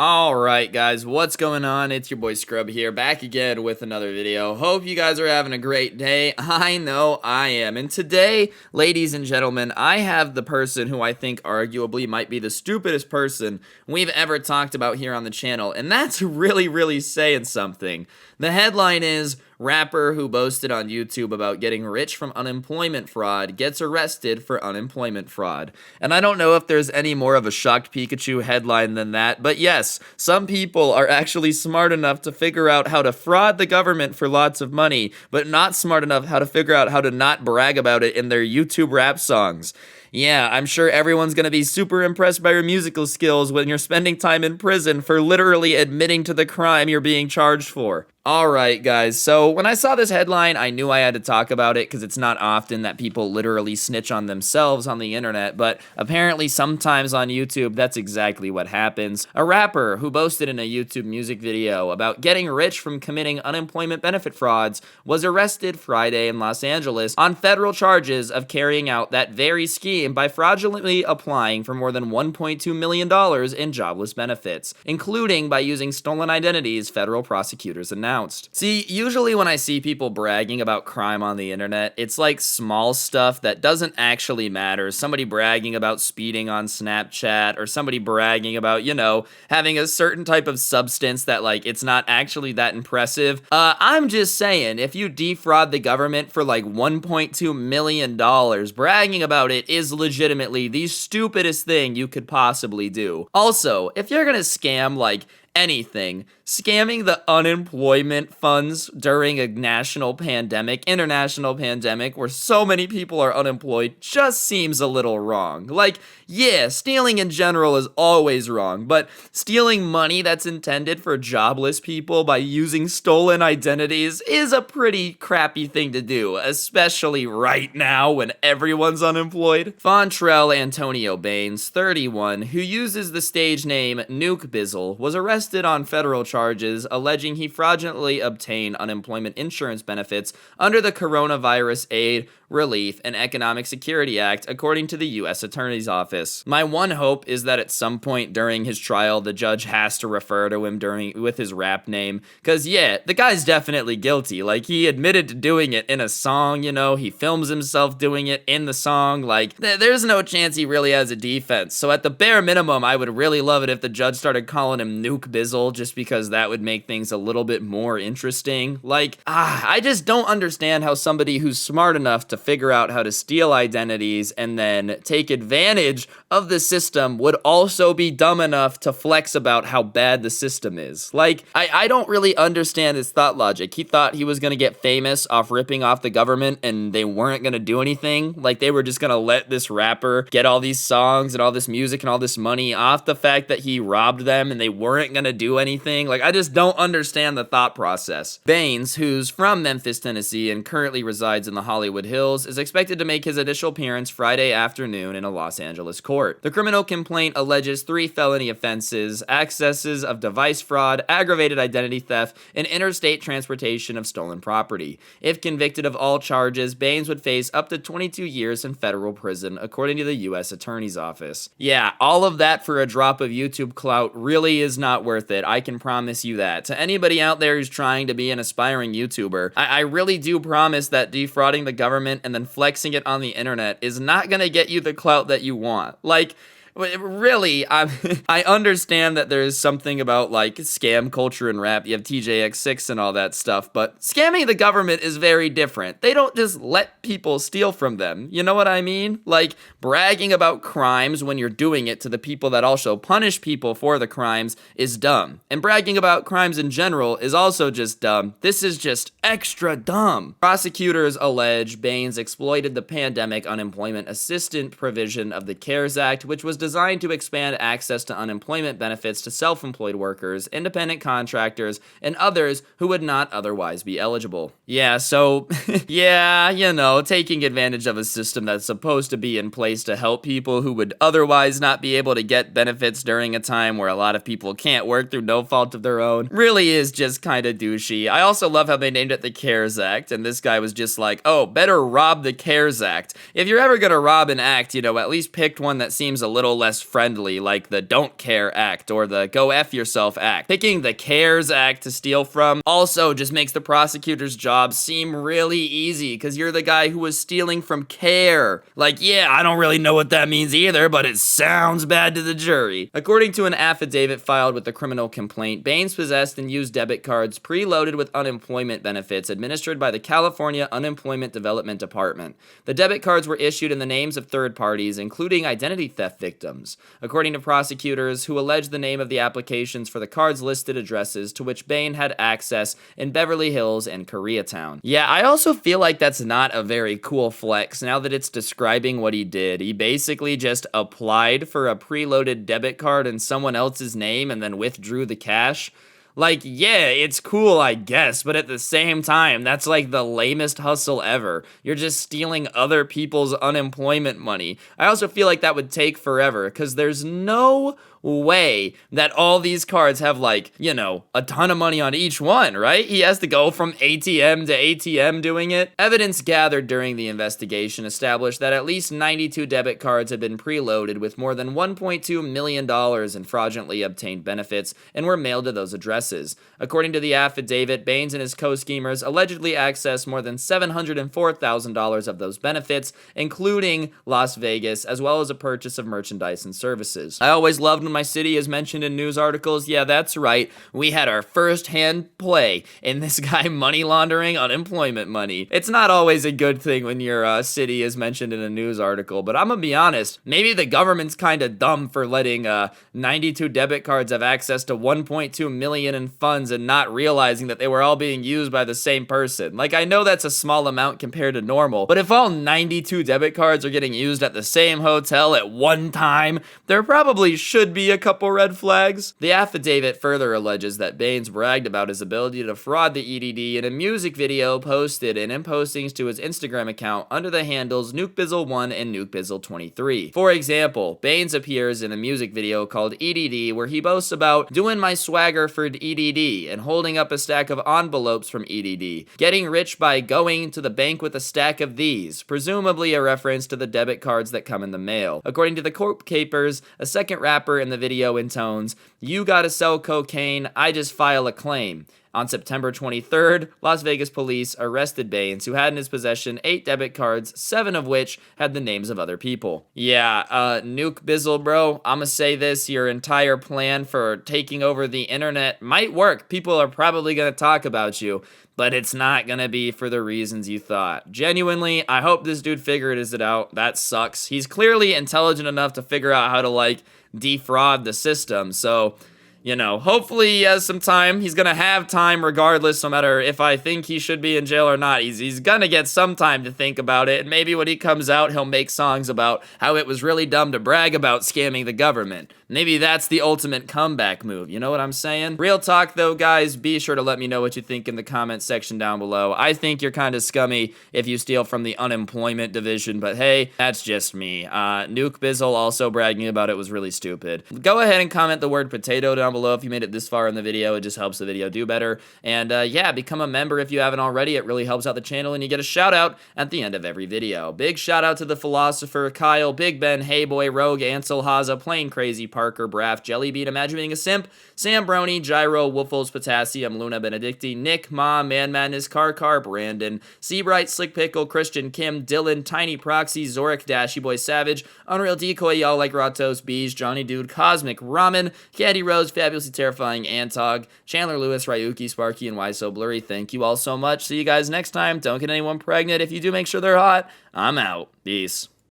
Alright guys, what's going on? It's your boy Scrub here, back again with another video. Hope you guys are having a great day. I know I am. And today, ladies and gentlemen, I have the person who I think arguably might be the stupidest person we've ever talked about here on the channel. And that's really saying something. The headline is, rapper who boasted on YouTube about getting rich from unemployment fraud gets arrested for unemployment fraud. And I don't know if there's any more of a shocked Pikachu headline than that, but yes, some people are actually smart enough to figure out how to fraud the government for lots of money, but not smart enough how to figure out how to not brag about it in their YouTube rap songs. Yeah, I'm sure everyone's gonna be super impressed by your musical skills when you're spending time in prison for literally admitting to the crime you're being charged for. Alright guys, so when I saw this headline, I knew I had to talk about it because it's not often that people literally snitch on themselves on the internet, but apparently sometimes on YouTube, that's exactly what happens. A rapper who boasted in a YouTube music video about getting rich from committing unemployment benefit frauds was arrested Friday in Los Angeles on federal charges of carrying out that very scheme by fraudulently applying for more than $1.2 million in jobless benefits, including by using stolen identities, federal prosecutors announced. See, usually when I see people bragging about crime on the internet, it's like small stuff that doesn't actually matter. Somebody bragging about speeding on Snapchat, or somebody bragging about, you know, having a certain type of substance that, like, it's not actually that impressive. I'm just saying, if you defraud the government for like $1.2 million, bragging about it is legitimately the stupidest thing you could possibly do. Also, if you're gonna scam, like, anything, scamming the unemployment funds during a national pandemic, international pandemic, where so many people are unemployed just seems a little wrong. Like, yeah, stealing in general is always wrong, but stealing money that's intended for jobless people by using stolen identities is a pretty crappy thing to do, especially right now when everyone's unemployed. Fontrell Antonio Baines, 31, who uses the stage name Nuke Bizzle, was arrested on federal charges alleging he fraudulently obtained unemployment insurance benefits under the Coronavirus Aid, Relief, and Economic Security Act, according to the U.S. Attorney's Office. My one hope is that at some point during his trial, the judge has to refer to him with his rap name, because yeah, the guy's definitely guilty. Like, he admitted to doing it in a song, you know, he films himself doing it in the song. Like, there's no chance he really has a defense. So at the bare minimum, I would really love it if the judge started calling him Nuke Bizzle, just because that would make things a little bit more interesting. Like, I just don't understand how somebody who's smart enough to figure out how to steal identities and then take advantage of the system would also be dumb enough to flex about how bad the system is. Like, I don't really understand his thought logic. He thought he was gonna get famous off ripping off the government and they weren't gonna do anything. Like, they were just gonna let this rapper get all these songs and all this music and all this money off the fact that he robbed them and they weren't gonna do anything. Like, I just don't understand the thought process. Baines, who's from Memphis, Tennessee, and currently resides in the Hollywood Hills, is expected to make his initial appearance Friday afternoon in a Los Angeles court. The criminal complaint alleges 3 felony offenses: excesses of device fraud, aggravated identity theft, and interstate transportation of stolen property. If convicted of all charges, Baines would face up to 22 years in federal prison, according to the U.S. Attorney's Office. Yeah, all of that for a drop of YouTube clout really is not worth it. I can promise you that. To anybody out there who's trying to be an aspiring YouTuber, I really do promise that defrauding the government and then flexing it on the internet is not gonna get you the clout that you want. Like, really, I understand that there's something about, like, scam culture in rap. You have TJX6 and all that stuff, but scamming the government is very different. They don't just let people steal from them. You know what I mean? Like, bragging about crimes when you're doing it to the people that also punish people for the crimes is dumb. And bragging about crimes in general is also just dumb. This is just extra dumb. Prosecutors allege Baines exploited the pandemic unemployment assistance provision of the CARES Act, which was designed to expand access to unemployment benefits to self-employed workers, independent contractors, and others who would not otherwise be eligible. Yeah, so, yeah, you know, taking advantage of a system that's supposed to be in place to help people who would otherwise not be able to get benefits during a time where a lot of people can't work through no fault of their own really is just kind of douchey. I also love how they named it the CARES Act, and this guy was just like, oh, better rob the CARES Act. If you're ever gonna rob an act, you know, at least pick one that seems a little little less friendly, like the Don't Care Act or the Go F Yourself Act. Picking the CARES Act to steal from also just makes the prosecutor's job seem really easy, because you're the guy who was stealing from CARE. Like, yeah, I don't really know what that means either, but it sounds bad to the jury. According to an affidavit filed with the criminal complaint, Baines possessed and used debit cards preloaded with unemployment benefits administered by the California Unemployment Development Department. The debit cards were issued in the names of third parties, including identity theft victims. According to prosecutors, who alleged the name of the applications for the cards listed addresses to which Bain had access in Beverly Hills and Koreatown. Yeah, I also feel like that's not a very cool flex now that it's describing what he did. He basically just applied for a preloaded debit card in someone else's name and then withdrew the cash. Like, yeah, it's cool, I guess, but at the same time, that's like the lamest hustle ever. You're just stealing other people's unemployment money. I also feel like that would take forever, because there's no way that all these cards have, like, you know, a ton of money on each one, right? He has to go from ATM to ATM doing it. Evidence gathered during the investigation established that at least 92 debit cards had been preloaded with more than $1.2 million in fraudulently obtained benefits and were mailed to those addresses. According to the affidavit, Baines and his co-schemers allegedly accessed more than $704,000 of those benefits, including Las Vegas, as well as a purchase of merchandise and services. I always loved when my city is mentioned in news articles. Yeah, that's right. We had our first-hand play in this guy money laundering unemployment money. It's not always a good thing when your city is mentioned in a news article, but I'm gonna be honest, maybe the government's kind of dumb for letting 92 debit cards have access to 1.2 million in funds and not realizing that they were all being used by the same person. Like, I know that's a small amount compared to normal, but if all 92 debit cards are getting used at the same hotel at one time, there probably should be a couple red flags. The affidavit further alleges that Baines bragged about his ability to fraud the EDD in a music video posted and in postings to his Instagram account under the handles NukeBizzle1 and NukeBizzle23. For example, Baines appears in a music video called EDD where he boasts about doing my swagger for EDD and holding up a stack of envelopes from EDD, getting rich by going to the bank with a stack of these, presumably a reference to the debit cards that come in the mail. According to the Court Capers, a second rapper in the video intones, "You gotta sell cocaine, I just file a claim." On September 23rd, Las Vegas police arrested Baines, who had in his possession 8 debit cards, 7 of which had the names of other people. Yeah, Nuke Bizzle, bro, I'ma say this, your entire plan for taking over the internet might work. People are probably gonna talk about you, but it's not gonna be for the reasons you thought. Genuinely, I hope this dude figured it out. That sucks. He's clearly intelligent enough to figure out how to, like, defraud the system, so, you know, hopefully he has some time. He's gonna have time regardless, no matter if I think he should be in jail or not. He's gonna get some time to think about it, and maybe when he comes out, he'll make songs about how it was really dumb to brag about scamming the government. Maybe that's the ultimate comeback move, you know what I'm saying? Real talk though, guys, be sure to let me know what you think in the comment section down below. I think you're kind of scummy if you steal from the unemployment division, but hey, that's just me. Nuke Bizzle also bragging about it was really stupid. Go ahead and comment the word potato down below if you made it this far in the video. It just helps the video do better. And yeah, become a member if you haven't already. It really helps out the channel, and you get a shout out at the end of every video. Big shout out to the Philosopher, Kyle, Big Ben, Hey Boy, Rogue, Ansel, Haza, Plain Crazy, Parker, Braff, Jellybean, Imagine Being a Simp, Sam Brony, Gyro, Woofles, Potassium, Luna Benedicti, Nick, Ma, Man Madness, Car, Brandon, Seabright, Slick Pickle, Christian, Kim, Dylan, Tiny Proxy, Zorik, Dashy Boy Savage, Unreal Decoy, Y'all Like Ratos, Bees, Johnny Dude, Cosmic Ramen, Candy Rose, Fabulously Terrifying, Antog, Chandler Lewis, Ryuki, Sparky, and Why So Blurry. Thank you all so much. See you guys next time. Don't get anyone pregnant. If you do, make sure they're hot. I'm out. Peace.